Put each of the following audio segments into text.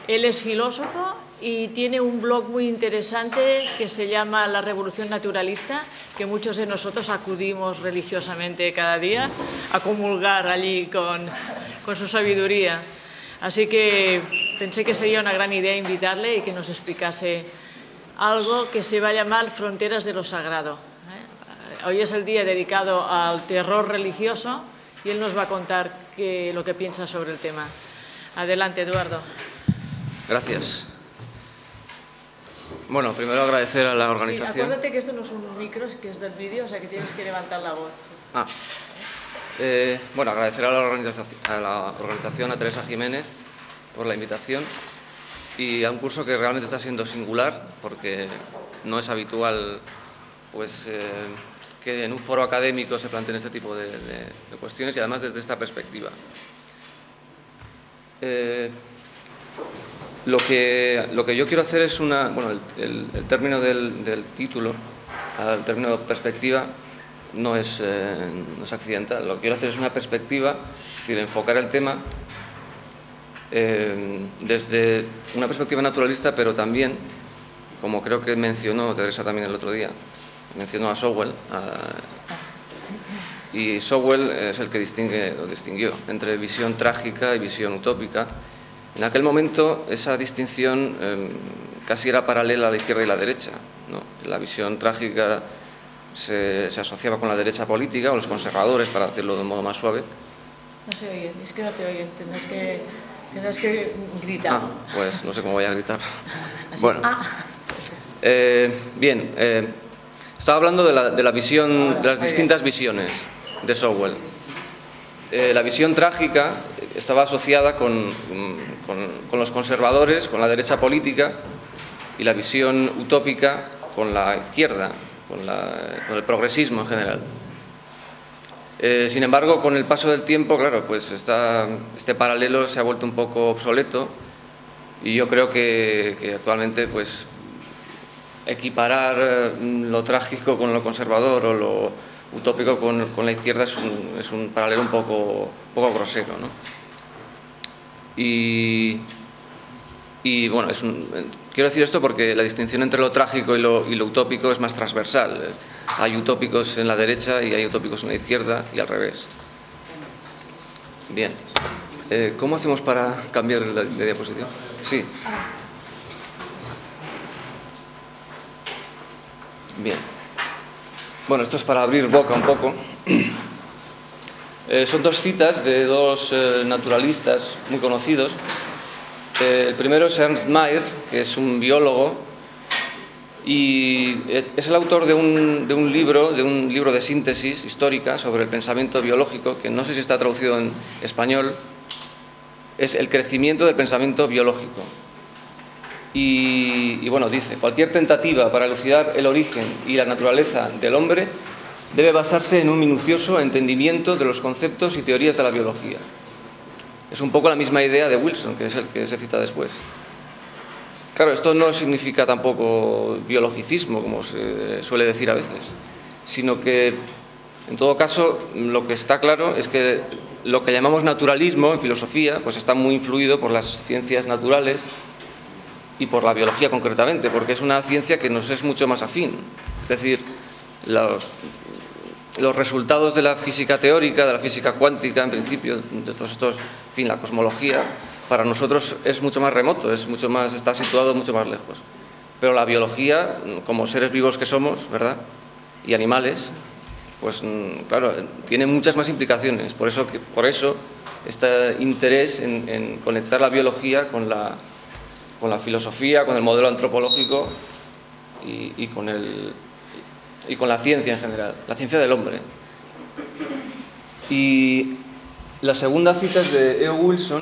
Él es filósofo y tiene un blog muy interesante que se llama La Revolución Naturalista, que muchos de nosotros acudimos religiosamente cada día a comulgar allí con su sabiduría. Así que pensé que sería una gran idea invitarle y que nos explicase algo que se va a llamar Fronteras de lo Sagrado. Hoy es el día dedicado al terror religioso y él nos va a contar lo que piensa sobre el tema. Adelante, Eduardo. Gracias. Bueno, primero agradecer a la organización. Sí, acuérdate que esto no es un micro, que es del vídeo, o sea que tienes que levantar la voz. Bueno, agradecer a la organización, a Teresa Jiménez, por la invitación y a un curso que realmente está siendo singular, porque no es habitual pues, que en un foro académico se planteen este tipo de cuestiones y además desde esta perspectiva. Lo que yo quiero hacer es el término del título, el término perspectiva, no es accidental. Lo que quiero hacer es una perspectiva, es decir, enfocar el tema desde una perspectiva naturalista, pero también, como creo que mencionó Teresa también el otro día, mencionó a Sowell, y Sowell es el que distinguió entre visión trágica y visión utópica. En aquel momento esa distinción casi era paralela a la izquierda y la derecha, ¿no? La visión trágica se asociaba con la derecha política o los conservadores, para decirlo de un modo más suave. No se oye, es que no te oyen, tendrás que gritar. Pues no sé cómo voy a gritar. Así. Bueno, bien, estaba hablando de la visión, de las distintas visiones de Sowell. La visión trágica estaba asociada con los conservadores, con la derecha política, y la visión utópica con la izquierda, con el progresismo en general. Sin embargo, con el paso del tiempo, claro, pues este paralelo se ha vuelto un poco obsoleto y yo creo que actualmente pues equiparar lo trágico con lo conservador o lo utópico con la izquierda es un paralelo un poco grosero, ¿no? Y bueno, quiero decir esto porque la distinción entre lo trágico y lo utópico es más transversal. Hay utópicos en la derecha y hay utópicos en la izquierda y al revés. Bien. ¿Cómo hacemos para cambiar de diapositiva? Sí. Bien. Bueno, esto es para abrir boca un poco. Son dos citas de dos naturalistas muy conocidos. El primero es Ernst Mayr, que es un biólogo y es el autor de un libro de síntesis histórica sobre el pensamiento biológico, que no sé si está traducido en español. Es El crecimiento del pensamiento biológico. Y bueno, dice: cualquier tentativa para elucidar el origen y la naturaleza del hombre debe basarse en un minucioso entendimiento de los conceptos y teorías de la biología. Es un poco la misma idea de Wilson, que es el que se cita después. Claro, esto no significa tampoco biologicismo, como se suele decir a veces, sino que, en todo caso, lo que está claro es que lo que llamamos naturalismo en filosofía pues está muy influido por las ciencias naturales y por la biología concretamente, porque es una ciencia que nos es mucho más afín. Es decir, los resultados de la física teórica, de la física cuántica, en principio, de todos estos, en fin, la cosmología, para nosotros es mucho más remoto, está situado mucho más lejos. Pero la biología, como seres vivos que somos, ¿verdad?, y animales, pues claro, tiene muchas más implicaciones. Por eso este interés en conectar la biología con la filosofía, con el modelo antropológico y con la ciencia en general, la ciencia del hombre. Y la segunda cita es de E.O. Wilson.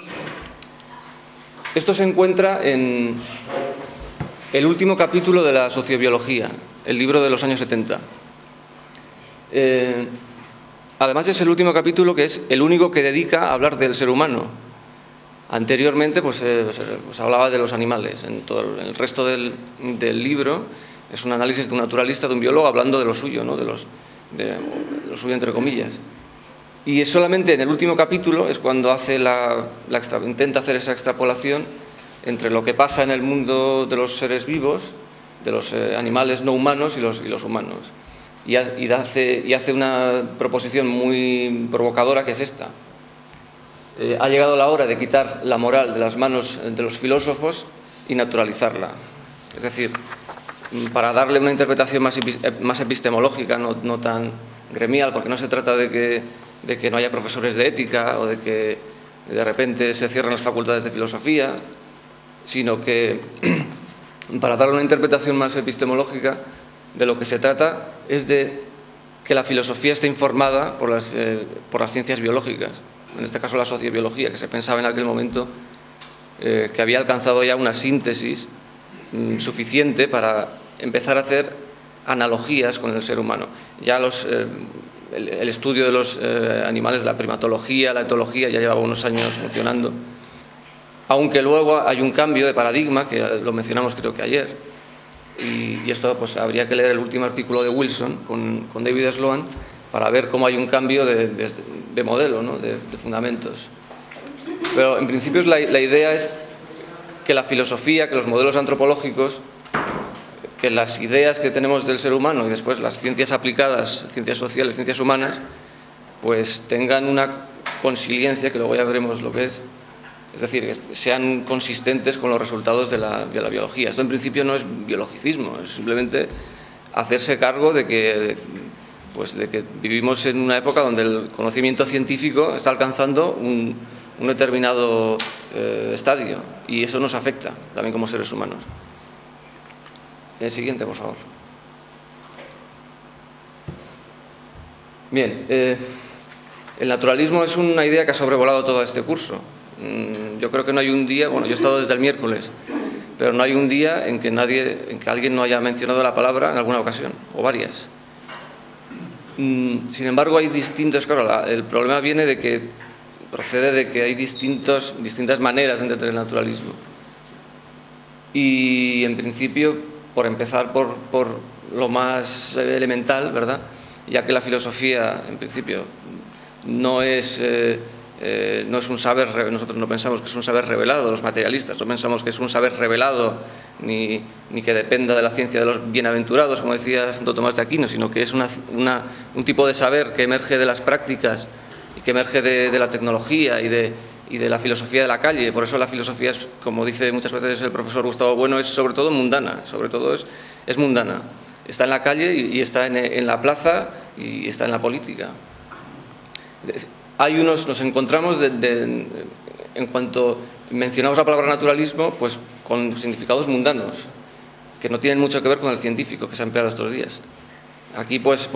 Esto se encuentra en el último capítulo de la sociobiología, el libro de los años 70. Además es el último capítulo que es el único que dedica a hablar del ser humano. Anteriormente pues hablaba de los animales. En todo el resto del libro es un análisis de un naturalista, de un biólogo, hablando de lo suyo, ¿no?, de lo suyo entre comillas. Y es solamente en el último capítulo es cuando intenta hacer esa extrapolación entre lo que pasa en el mundo de los seres vivos, de los animales no humanos y los humanos. Y hace una proposición muy provocadora, que es esta. Ha llegado la hora de quitar la moral de las manos de los filósofos y naturalizarla. Es decir, para darle una interpretación más epistemológica, no tan gremial, porque no se trata de que no haya profesores de ética o de que de repente se cierren las facultades de filosofía, sino que para darle una interpretación más epistemológica, de lo que se trata es de que la filosofía esté informada por las ciencias biológicas, en este caso la sociobiología, que se pensaba en aquel momento que había alcanzado ya una síntesis suficiente para empezar a hacer analogías con el ser humano. Ya el estudio de los animales, la primatología, la etología, ya llevaba unos años funcionando, aunque luego hay un cambio de paradigma, que lo mencionamos creo que ayer, y esto pues habría que leer el último artículo de Wilson con David Sloan para ver cómo hay un cambio de modelo, ¿no? de fundamentos. Pero en principio la idea es que la filosofía, que los modelos antropológicos, que las ideas que tenemos del ser humano y después las ciencias aplicadas, ciencias sociales, ciencias humanas, pues tengan una consiliencia, que luego ya veremos lo que es decir, que sean consistentes con los resultados de la biología. Esto en principio no es biologicismo, es simplemente hacerse cargo de que vivimos en una época donde el conocimiento científico está alcanzando un determinado estadio, y eso nos afecta también como seres humanos. El siguiente, por favor. Bien, el naturalismo es una idea que ha sobrevolado todo este curso. Yo creo que no hay un día, bueno, yo he estado desde el miércoles, pero no hay un día en que alguien no haya mencionado la palabra en alguna ocasión, o varias. Sin embargo, hay distintos, claro, el problema procede de que hay distintas maneras de entender el naturalismo. Y en principio, por empezar por lo más elemental, ¿verdad? Ya que la filosofía, en principio, no es un saber, nosotros no pensamos que es un saber revelado, los materialistas no pensamos que es un saber revelado ni que dependa de la ciencia de los bienaventurados, como decía Santo Tomás de Aquino, sino que es un tipo de saber que emerge de las prácticas y que emerge de la tecnología y de la filosofía de la calle. Por eso la filosofía, como dice muchas veces el profesor Gustavo Bueno, es sobre todo mundana, es mundana. Está en la calle y está en la plaza y está en la política. Nos encontramos en cuanto mencionamos la palabra naturalismo, pues con significados mundanos, que no tienen mucho que ver con el científico que se ha empleado estos días. Aquí pues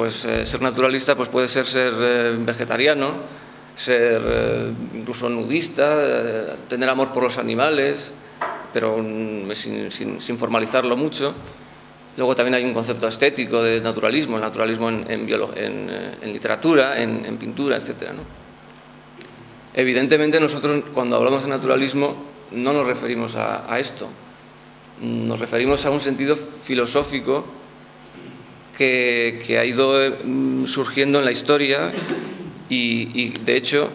ser naturalista pues puede ser vegetariano, ser incluso nudista, tener amor por los animales, pero sin formalizarlo mucho. Luego también hay un concepto estético de naturalismo, el naturalismo en literatura, en pintura, etc., ¿no? Evidentemente nosotros cuando hablamos de naturalismo no nos referimos a esto, nos referimos a un sentido filosófico que ha ido surgiendo en la historia y de hecho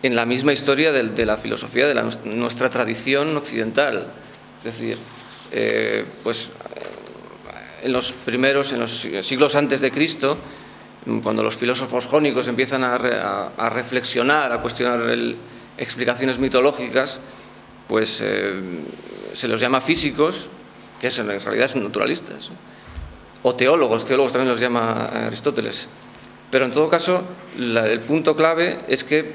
en la misma historia de la filosofía de nuestra tradición occidental. Es decir, en los siglos antes de Cristo, cuando los filósofos jónicos empiezan a reflexionar, a cuestionar explicaciones mitológicas, pues se los llama físicos, que en realidad son naturalistas, o teólogos también los llama Aristóteles. Pero en todo caso, el punto clave es que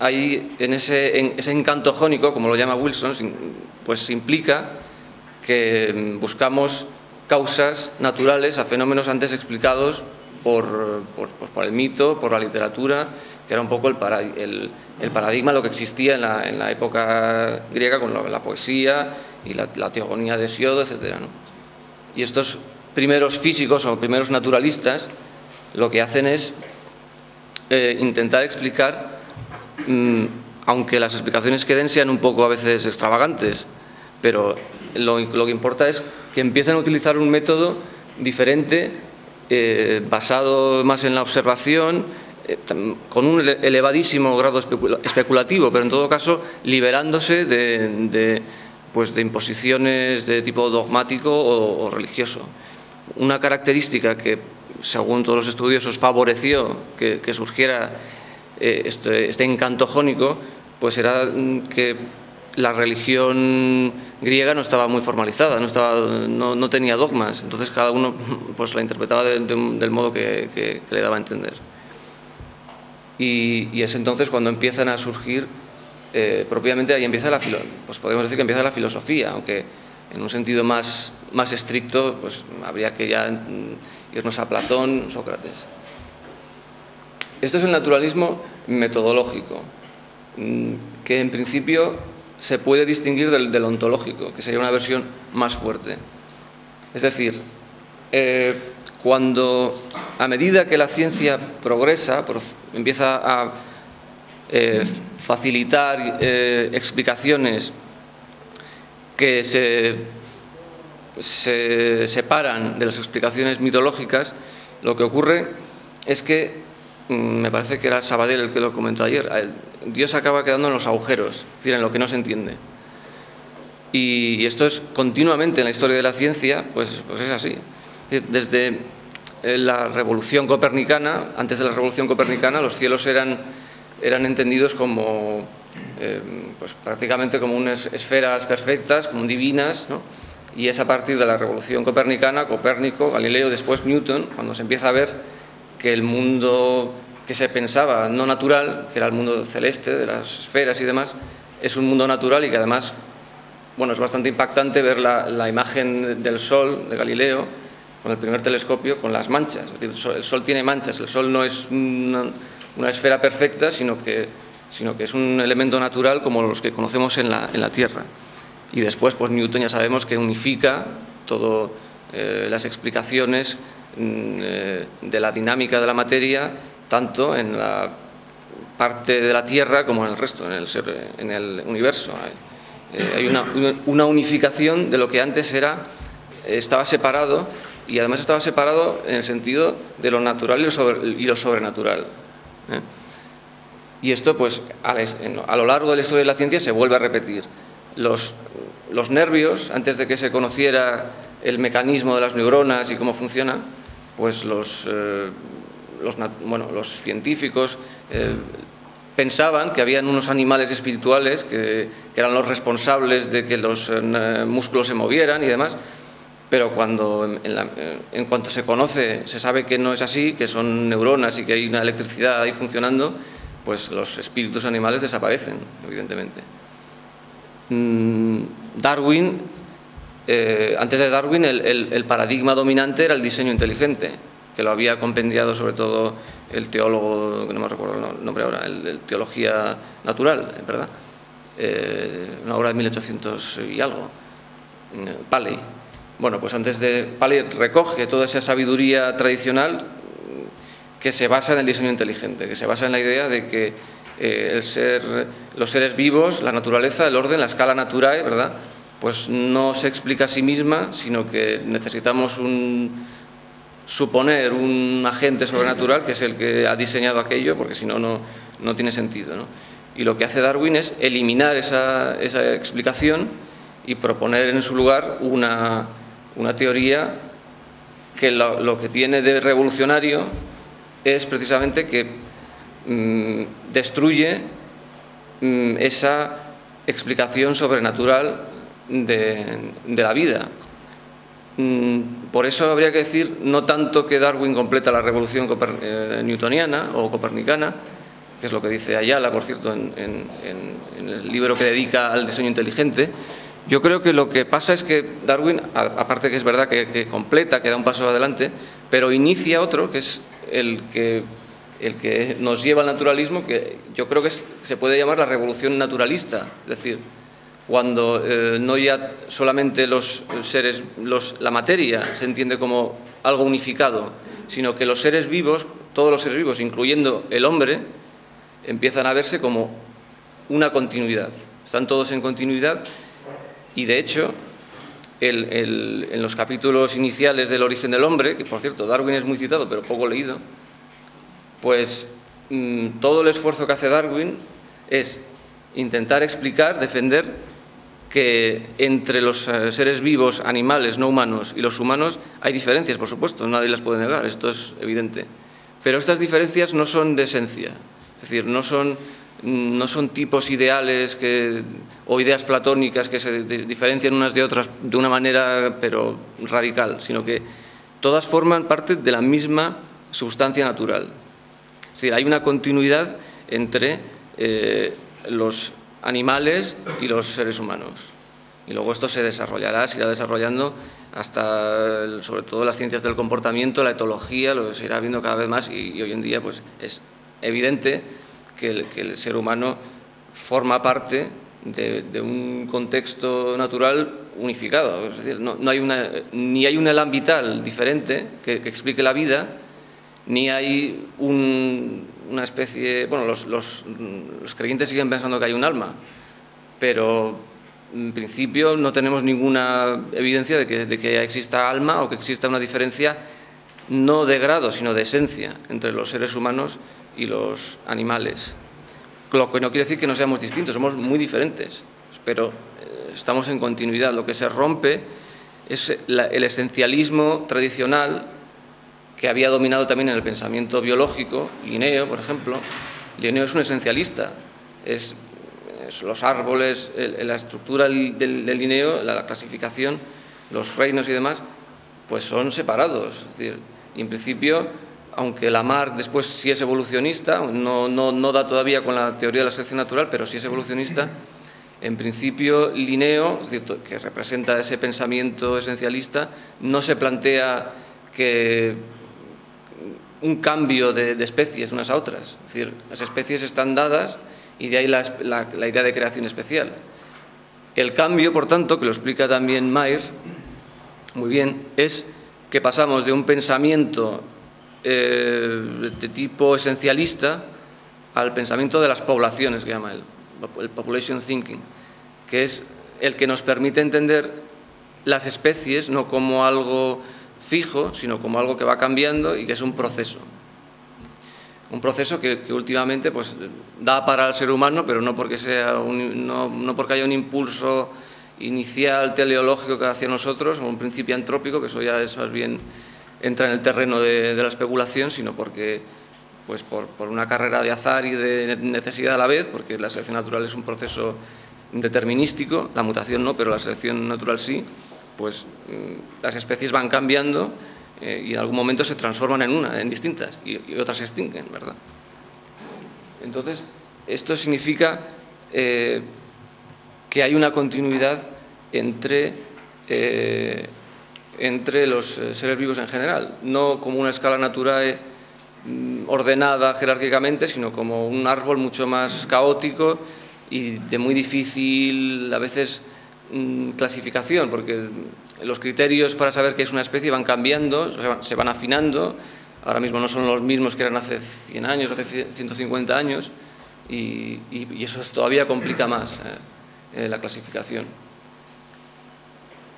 hay en ese encanto jónico, como lo llama Wilson, pues implica que buscamos causas naturales a fenómenos antes explicados por el mito, por la literatura, que era un poco el paradigma, lo que existía en la época griega con la poesía y la teogonía de Hesíodo, etc., ¿no? Y estos primeros físicos o primeros naturalistas lo que hacen es intentar explicar, aunque las explicaciones que den sean un poco a veces extravagantes, pero lo que importa es que empiezan a utilizar un método diferente, basado más en la observación, con un elevadísimo grado especulativo, pero en todo caso liberándose de pues, de imposiciones de tipo dogmático o religioso. Una característica que, según todos los estudiosos, favoreció que surgiera este encanto jónico, pues era que la religión griega no estaba muy formalizada, no tenía dogmas, entonces cada uno pues la interpretaba del modo que le daba a entender. Y es entonces cuando empiezan a surgir, propiamente ahí empieza pues podemos decir que empieza la filosofía, aunque en un sentido más estricto, pues habría que ya irnos a Platón, Sócrates. Esto es el naturalismo metodológico, que en principio se puede distinguir del ontológico, que sería una versión más fuerte. Es decir, cuando a medida que la ciencia progresa, empieza a facilitar explicaciones que se separan de las explicaciones mitológicas, lo que ocurre es que, me parece que era Sabadell el que lo comentó ayer, Dios acaba quedando en los agujeros, es decir, en lo que no se entiende. Y esto es continuamente en la historia de la ciencia, pues es así. Desde la revolución copernicana, antes de la revolución copernicana, los cielos eran entendidos como pues prácticamente como unas esferas perfectas, como divinas, ¿no? Y es a partir de la revolución copernicana, Copérnico, Galileo, después Newton, cuando se empieza a ver que el mundo que se pensaba no natural, que era el mundo celeste, de las esferas y demás, es un mundo natural y que además, bueno, es bastante impactante ver la imagen del Sol, de Galileo, con el primer telescopio, con las manchas. Es decir, el Sol tiene manchas, el Sol no es una esfera perfecta, sino que es un elemento natural como los que conocemos en la Tierra. Y después, pues Newton ya sabemos que unifica todas las explicaciones de la dinámica de la materia, tanto en la parte de la Tierra como en el resto, en el universo. Hay una unificación de lo que antes estaba separado, y además estaba separado en el sentido de lo natural y lo sobrenatural. Y esto, pues, a lo largo de la historia de la ciencia se vuelve a repetir. Los nervios, antes de que se conociera el mecanismo de las neuronas y cómo funciona, pues los científicos pensaban que habían unos animales espirituales que eran los responsables de que los músculos se movieran y demás, pero en cuanto se conoce, se sabe que no es así, que son neuronas y que hay una electricidad ahí funcionando, pues los espíritus animales desaparecen, evidentemente. Darwin, antes de Darwin, el paradigma dominante era el diseño inteligente, que lo había compendiado sobre todo el teólogo, que no me recuerdo el nombre ahora, el Teología Natural, ¿verdad? Una obra de 1800 y algo, Paley. Bueno, pues antes de Paley recoge toda esa sabiduría tradicional que se basa en el diseño inteligente, que se basa en la idea de que los seres vivos, la naturaleza, el orden, la escala naturae, ¿verdad?, pues no se explica a sí misma, sino que necesitamos suponer un agente sobrenatural que es el que ha diseñado aquello, porque si no, no tiene sentido, ¿no? Y lo que hace Darwin es eliminar esa explicación y proponer en su lugar una teoría que lo que tiene de revolucionario es precisamente que destruye esa explicación sobrenatural de la vida. Por eso habría que decir, no tanto que Darwin completa la revolución newtoniana o copernicana, que es lo que dice Ayala, por cierto, en el libro que dedica al diseño inteligente. Yo creo que lo que pasa es que Darwin, aparte que es verdad que completa, que da un paso adelante, pero inicia otro, que es el que nos lleva al naturalismo, que yo creo que se puede llamar la revolución naturalista. Es decir, cuando no ya solamente la materia se entiende como algo unificado, sino que los seres vivos, todos los seres vivos, incluyendo el hombre, empiezan a verse como una continuidad. Están todos en continuidad y, de hecho, en los capítulos iniciales del Origen del hombre, que por cierto Darwin es muy citado pero poco leído, pues todo el esfuerzo que hace Darwin es intentar explicar, defender que entre los seres vivos, animales, no humanos, y los humanos hay diferencias, por supuesto, nadie las puede negar, esto es evidente. Pero estas diferencias no son de esencia, es decir, no son tipos ideales o ideas platónicas que se diferencian unas de otras de una manera pero radical, sino que todas forman parte de la misma sustancia natural. Es decir, hay una continuidad entre los animales y los seres humanos. Y luego esto se desarrollará, se irá desarrollando hasta, sobre todo, las ciencias del comportamiento, la etología, lo se irá viendo cada vez más y hoy en día pues, es evidente que el ser humano forma parte de un contexto natural unificado. Es decir, ni hay un elan vital diferente que explique la vida, ni hay una especie... Bueno, los creyentes siguen pensando que hay un alma, pero en principio no tenemos ninguna evidencia de que exista alma o que exista una diferencia no de grado, sino de esencia entre los seres humanos y los animales. Lo que no quiere decir que no seamos distintos, somos muy diferentes, pero estamos en continuidad. Lo que se rompe es el esencialismo tradicional que había dominado también en el pensamiento biológico. Linneo, por ejemplo. Linneo es un esencialista, es los árboles, la estructura del Linneo, la clasificación, los reinos y demás, pues son separados. Es decir, y en principio, aunque Lamarck después sí es evolucionista, no da todavía con la teoría de la selección natural, pero sí es evolucionista, en principio Linneo, es decir, que representa ese pensamiento esencialista, no se plantea que un cambio de especies unas a otras. Es decir, las especies están dadas y de ahí la idea de creación especial. El cambio, por tanto, que lo explica también Mayr muy bien, es que pasamos de un pensamiento de tipo esencialista al pensamiento de las poblaciones, que llama el population thinking, que es el que nos permite entender las especies no como algo fijo, sino como algo que va cambiando y que es un proceso. Un proceso que últimamente pues, da para el ser humano, pero no porque haya un impulso inicial teleológico que hacia nosotros, o un principio antrópico, que eso ya es más bien entra en el terreno de la especulación, sino porque pues, por una carrera de azar y de necesidad a la vez, porque la selección natural es un proceso determinístico, la mutación no, pero la selección natural sí, pues las especies van cambiando y en algún momento se transforman en distintas y otras se extinguen, ¿verdad? Entonces, esto significa que hay una continuidad entre los seres vivos en general, no como una escala natural ordenada jerárquicamente, sino como un árbol mucho más caótico y de muy difícil, a veces, clasificación, porque los criterios para saber qué es una especie van cambiando, se van afinando. Ahora mismo no son los mismos que eran hace 100 años, hace 150 años, y eso todavía complica más la clasificación.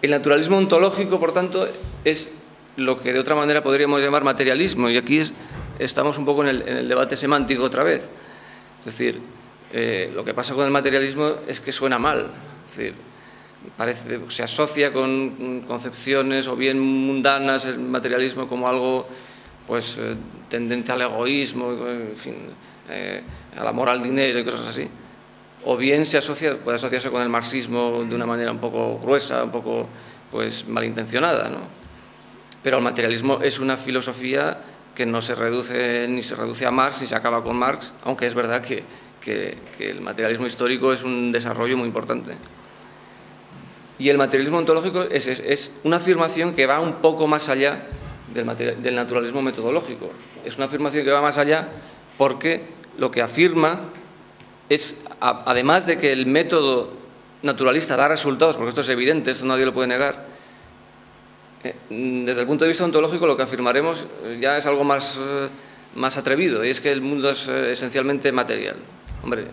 El naturalismo ontológico, por tanto, es lo que de otra manera podríamos llamar materialismo, y aquí estamos un poco en el debate semántico otra vez. Es decir, lo que pasa con el materialismo es que suena mal, es decir, se asocia con concepciones o bien mundanas el materialismo como algo pues tendente al egoísmo, en fin, al amor al dinero y cosas así, o bien puede asociarse con el marxismo de una manera un poco gruesa, un poco pues malintencionada, ¿no? Pero el materialismo es una filosofía que no se reduce ni se reduce a Marx ni se acaba con Marx, aunque es verdad que el materialismo histórico es un desarrollo muy importante. Y el materialismo ontológico es una afirmación que va un poco más allá del naturalismo metodológico. Es una afirmación que va más allá porque lo que afirma es, además de que el método naturalista da resultados, porque esto es evidente, esto nadie lo puede negar, desde el punto de vista ontológico lo que afirmaremos ya es algo más atrevido, y es que el mundo es esencialmente material. Hombre,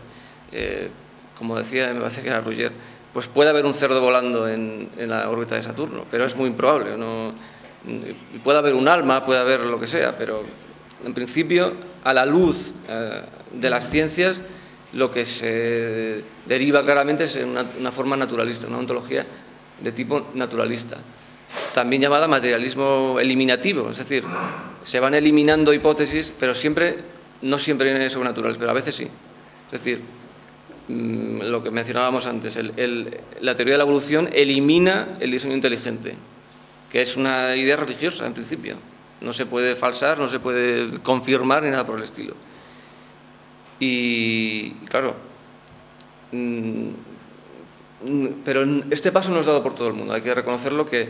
como decía, me parece que era Roger, pues puede haber un cerdo volando en la órbita de Saturno, pero es muy improbable. Puede haber un alma, puede haber lo que sea, pero en principio, a la luz de las ciencias, lo que se deriva claramente es una forma naturalista, una ontología de tipo naturalista, también llamada materialismo eliminativo, es decir, se van eliminando hipótesis, pero no siempre son naturales, pero a veces sí. Es decir, lo que mencionábamos antes, la teoría de la evolución elimina el diseño inteligente, que es una idea religiosa en principio. No se puede falsar, no se puede confirmar ni nada por el estilo. Y claro, pero este paso no es dado por todo el mundo. Hay que reconocerlo, que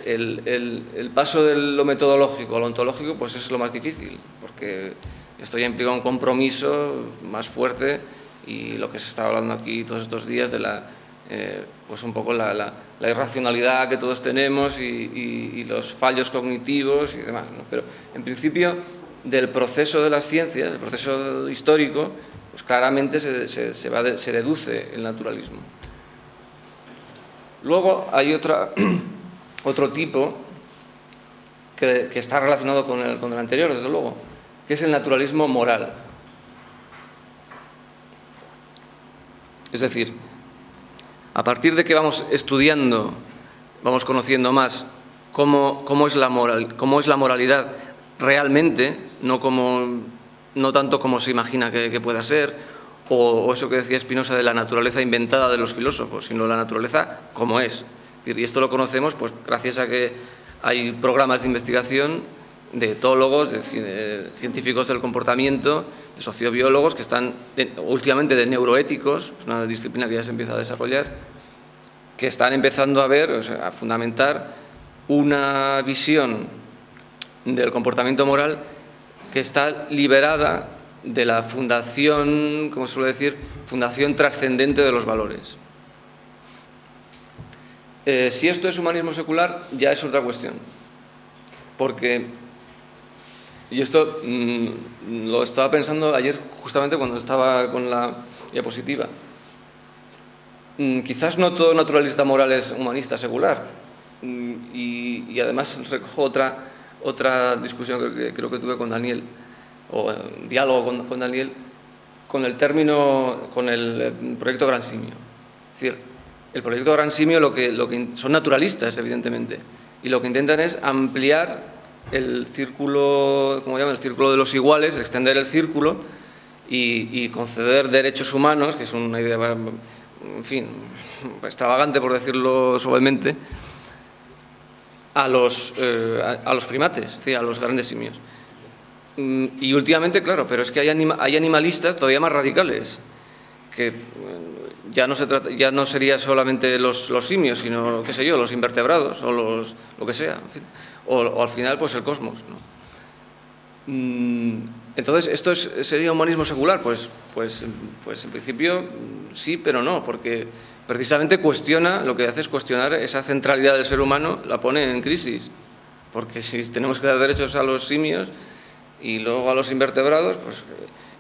el paso de lo metodológico a lo ontológico pues es lo más difícil, porque esto ya implica un compromiso más fuerte, y lo que se está hablando aquí todos estos días de pues un poco la irracionalidad que todos tenemos y los fallos cognitivos y demás, ¿no? Pero en principio, del proceso de las ciencias, el proceso histórico, pues claramente se deduce el naturalismo. Luego hay otro tipo que está relacionado con el anterior, desde luego, que es el naturalismo moral. Es decir, a partir de que vamos estudiando, vamos conociendo más cómo es la moralidad realmente, no tanto como se imagina que pueda ser, o eso que decía Spinoza de la naturaleza inventada de los filósofos, sino la naturaleza como es. Y esto lo conocemos pues gracias a que hay programas de investigación de etólogos, de científicos del comportamiento, de sociobiólogos, que están últimamente de neuroéticos, es una disciplina que ya se empieza a desarrollar, que están empezando a fundamentar una visión del comportamiento moral que está liberada de la fundación, como se suele decir, fundación trascendente de los valores. Si esto es humanismo secular, ya es otra cuestión, porque, y esto lo estaba pensando ayer justamente cuando estaba con la diapositiva, quizás no todo naturalista moral es humanista secular, y además recojo otra discusión que creo que tuve con Daniel, o diálogo con Daniel, con el proyecto Gran Simio. Es decir, el proyecto Gran Simio lo que son naturalistas, evidentemente, y lo que intentan es ampliar el círculo, como llaman, el círculo de los iguales, extender el círculo y conceder derechos humanos, que es una idea, en fin, extravagante por decirlo suavemente, a los primates, es decir, a los grandes simios. Y últimamente, claro, pero es que hay animalistas todavía más radicales, que ya no sería solamente los simios, sino, qué sé yo, los invertebrados o lo que sea, en fin, o al final pues el cosmos, ¿no? Entonces, ¿esto sería humanismo secular? Pues en principio sí, pero no, porque precisamente lo que hace es cuestionar esa centralidad del ser humano, la pone en crisis, porque si tenemos que dar derechos a los simios y luego a los invertebrados, pues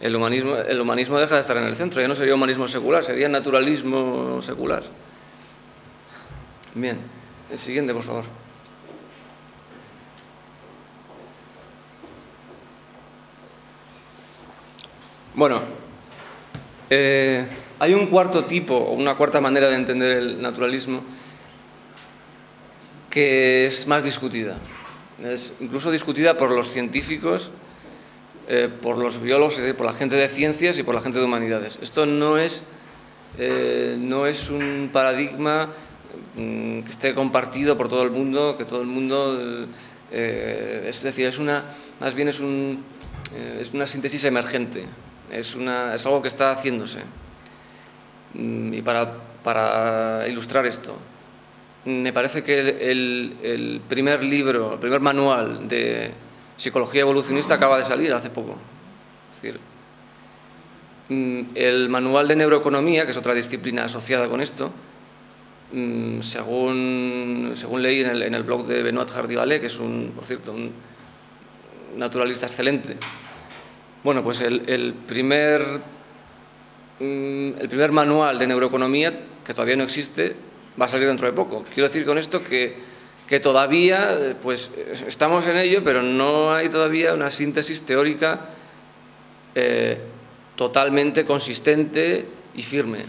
el humanismo deja de estar en el centro, ya no sería humanismo secular, sería naturalismo secular. Bien, el siguiente, por favor. Bueno, hay un cuarto tipo, o una cuarta manera de entender el naturalismo, que es más discutida. Es incluso discutida por los científicos, por los biólogos, por la gente de ciencias y por la gente de humanidades. Esto no es un paradigma que esté compartido por todo el mundo, que todo el mundo... es decir, más bien es una síntesis emergente, es algo que está haciéndose. Y para ilustrar esto, me parece que el primer libro, el primer manual de psicología evolucionista acaba de salir hace poco. Es decir, el manual de neuroeconomía, que es otra disciplina asociada con esto, según leí en el blog de Benoît Hardy-Vallée, que es por cierto, un naturalista excelente. Bueno, pues el primer manual de neuroeconomía, que todavía no existe, va a salir dentro de poco. Quiero decir con esto que todavía pues estamos en ello, pero no hay todavía una síntesis teórica totalmente consistente y firme.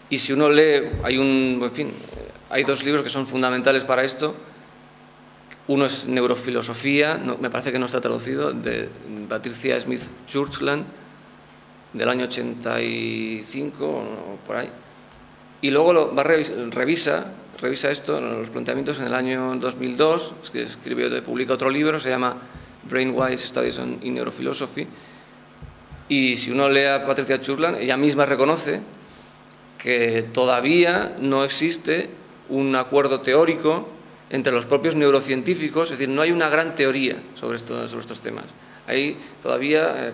Y si uno lee, hay dos libros que son fundamentales para esto. Uno es Neurofilosofía, me parece que no está traducido, de Patricia Smith Churchland, del año 85 o por ahí. Y luego revisa esto, los planteamientos en el año 2002, que publica otro libro, se llama Brainwise Studies in Neurophilosophy. Y si uno lee a Patricia Churchland, ella misma reconoce que todavía no existe un acuerdo teórico entre los propios neurocientíficos, es decir, no hay una gran teoría sobre estos temas. Hay todavía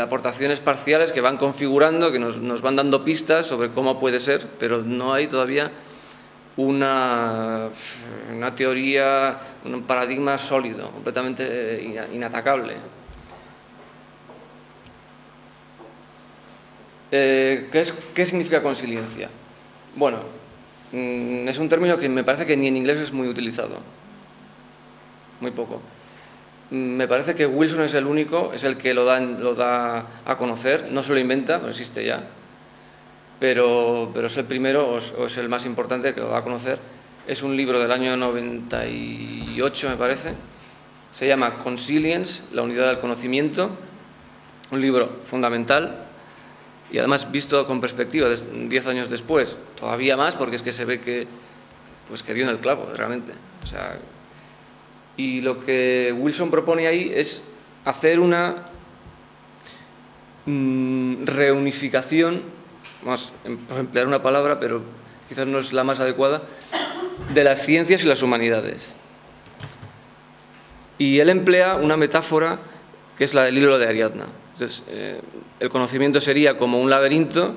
aportaciones parciales que van configurando, que nos van dando pistas sobre cómo puede ser, pero no hay todavía una teoría, un paradigma sólido, completamente inatacable. ¿Qué significa consiliencia? Bueno, es un término que me parece que ni en inglés es muy utilizado, muy poco. Me parece que Wilson es el único, es el que lo da a conocer, no se lo inventa, no existe ya, pero es el primero o es el más importante que lo da a conocer. Es un libro del año 98, me parece, se llama Consilience, la unidad del conocimiento, un libro fundamental. Y además, visto con perspectiva, 10 años después, todavía más, porque es que se ve que dio en el clavo, realmente. O sea, y lo que Wilson propone ahí es hacer una reunificación, vamos a emplear una palabra, pero quizás no es la más adecuada, de las ciencias y las humanidades. Y él emplea una metáfora que es la del hilo de Ariadna. Entonces, el conocimiento sería como un laberinto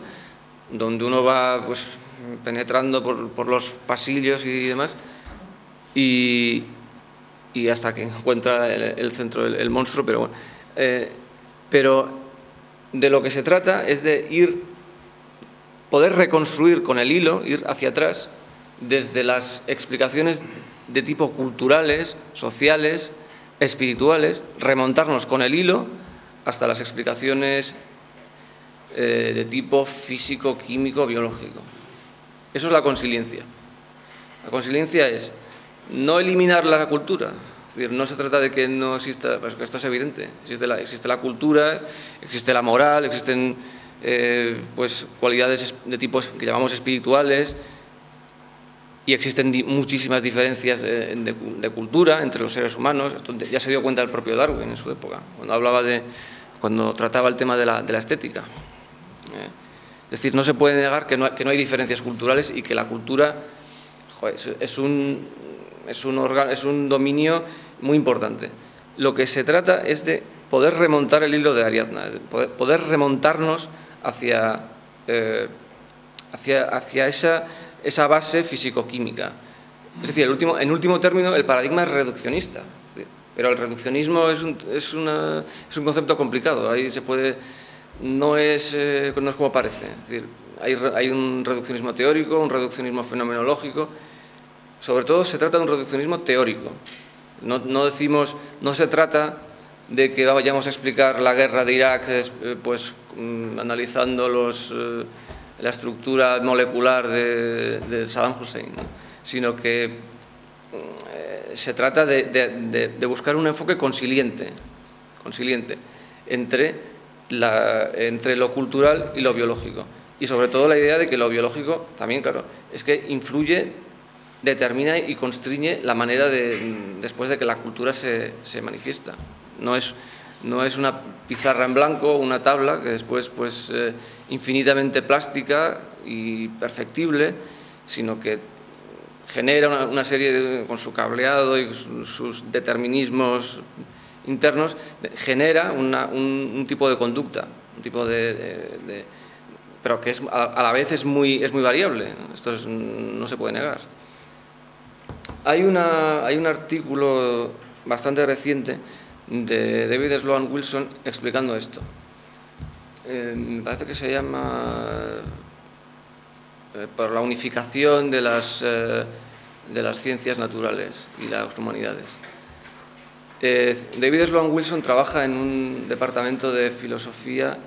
donde uno va penetrando por los pasillos y demás y hasta que encuentra el centro, el monstruo, pero bueno. Pero de lo que se trata es de poder reconstruir con el hilo, ir hacia atrás, desde las explicaciones de tipo culturales, sociales, espirituales, remontarnos con el hilo hasta las explicaciones de tipo físico, químico, biológico. Eso es la consiliencia. La consiliencia es no eliminar la cultura, es decir, no se trata de que no exista, pues esto es evidente, existe la cultura, existe la moral, existen cualidades de tipo que llamamos espirituales y existen muchísimas diferencias de cultura entre los seres humanos. Esto ya se dio cuenta el propio Darwin en su época, cuando trataba el tema de la estética. Es decir, no se puede negar que no hay diferencias culturales y que la cultura es un dominio muy importante. Lo que se trata es de poder remontar el hilo de Ariadna, poder remontarnos hacia esa base físico-química. Es decir, en último término, el paradigma es reduccionista. Pero el reduccionismo es un concepto complicado. Ahí no es como parece. Es decir, hay un reduccionismo teórico, un reduccionismo fenomenológico. Sobre todo se trata de un reduccionismo teórico. No se trata de que vayamos a explicar la guerra de Irak analizando la estructura molecular de Saddam Hussein, ¿no? Sino que se trata de buscar un enfoque consiliente entre lo cultural y lo biológico. Y sobre todo la idea de que lo biológico también, claro, es que influye, determina y constriñe la manera después de que la cultura se manifiesta. No es una pizarra en blanco, una tabla que después infinitamente plástica y perfectible, sino que genera una serie con su cableado y sus determinismos internos, genera un tipo de conducta, un tipo pero que a la vez es muy variable. Esto no se puede negar. Hay un artículo bastante reciente de David Sloan Wilson explicando esto. Me parece que se llama por la unificación de las ciencias naturales y las humanidades. David Sloan Wilson trabaja en un departamento de filosofía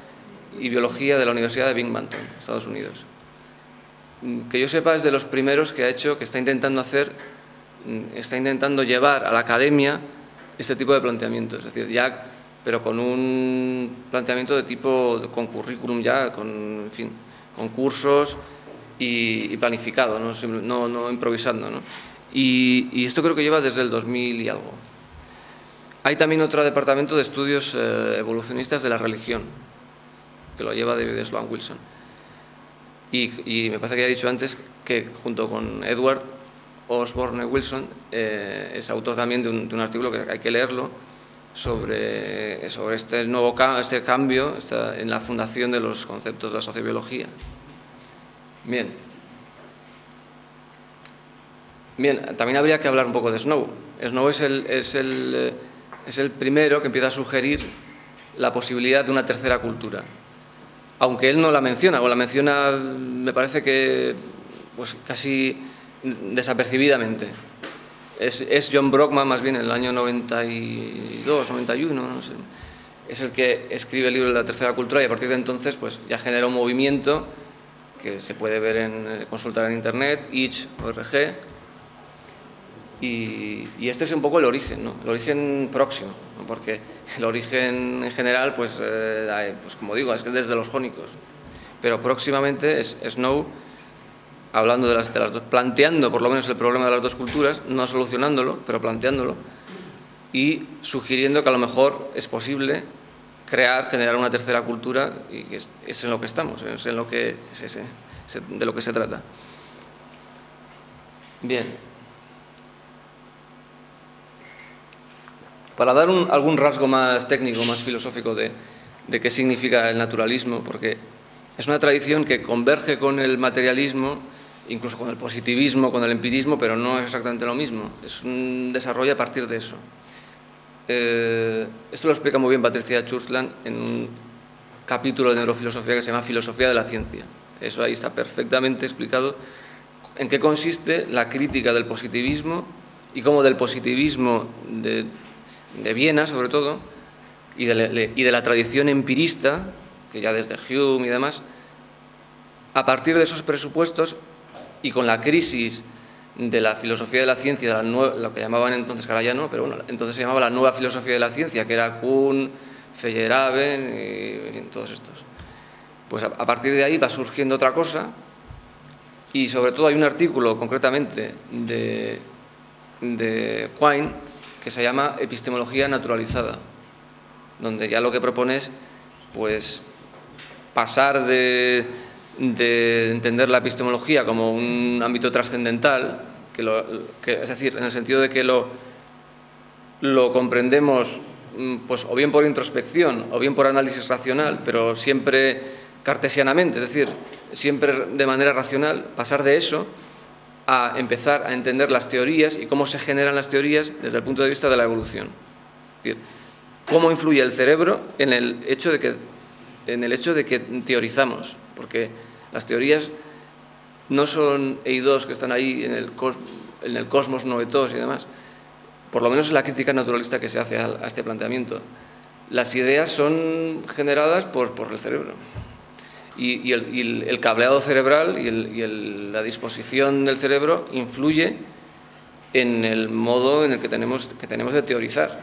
y biología de la Universidad de Binghamton, Estados Unidos. Que yo sepa, es de los primeros que ha hecho, que está intentando llevar a la academia este tipo de planteamientos, es decir, ya, pero con un planteamiento de tipo, con currículum ya, en fin, con cursos y planificado, no improvisando, ¿no? Y esto creo que lleva desde el 2000 y algo. Hay también otro departamento de estudios evolucionistas de la religión, que lo lleva David Sloan Wilson. Y me parece que ya he dicho antes que junto con Edward Osborne Wilson es autor también de un artículo que hay que leerlo sobre este cambio en la fundación de los conceptos de la sociobiología. Bien, también habría que hablar un poco de Snow. Snow es el primero que empieza a sugerir la posibilidad de una tercera cultura. Aunque él no la menciona, o la menciona, me parece que pues casi desapercibidamente. Es John Brockman, más bien, en el año 92, 91, no sé. Es el que escribe el libro de la tercera cultura y a partir de entonces pues ya genera un movimiento que se puede ver consultar en internet, itch.org. Y este es un poco el origen, ¿no? El origen próximo, ¿no? Porque el origen en general, pues como digo, es que desde los jónicos. Pero próximamente es Snow, hablando de las dos, planteando por lo menos el problema de las dos culturas, no solucionándolo, pero planteándolo, y sugiriendo que a lo mejor es posible generar una tercera cultura, y que es en lo que estamos, es de lo que se trata. Bien. Para dar algún rasgo más técnico, más filosófico de qué significa el naturalismo, porque es una tradición que converge con el materialismo, incluso con el positivismo, con el empirismo, pero no es exactamente lo mismo. Es un desarrollo a partir de eso. Esto lo explica muy bien Patricia Churchland en un capítulo de neurofilosofía que se llama Filosofía de la Ciencia. Eso ahí está perfectamente explicado en qué consiste la crítica del positivismo y cómo del positivismo de Viena, sobre todo, y de la tradición empirista, que ya desde Hume y demás, a partir de esos presupuestos y con la crisis de la filosofía de la ciencia, lo que llamaban entonces, que ahora ya no, pero bueno, entonces se llamaba la nueva filosofía de la ciencia, que era Kuhn, Feyerabend y todos estos. Pues a partir de ahí va surgiendo otra cosa y sobre todo hay un artículo concretamente de Quine que se llama Epistemología naturalizada, donde ya lo que propone es pues pasar de entender la epistemología como un ámbito trascendental, es decir, en el sentido de que lo comprendemos pues o bien por introspección o bien por análisis racional, pero siempre cartesianamente, es decir, siempre de manera racional, pasar de eso a empezar a entender las teorías y cómo se generan las teorías desde el punto de vista de la evolución. Es decir, cómo influye el cerebro en el hecho de que teorizamos, porque las teorías no son eidos que están ahí en el cosmos noetos y demás, por lo menos en la crítica naturalista que se hace a este planteamiento. Las ideas son generadas por el cerebro. Y el cableado cerebral y la disposición del cerebro influye en el modo en el que tenemos de teorizar.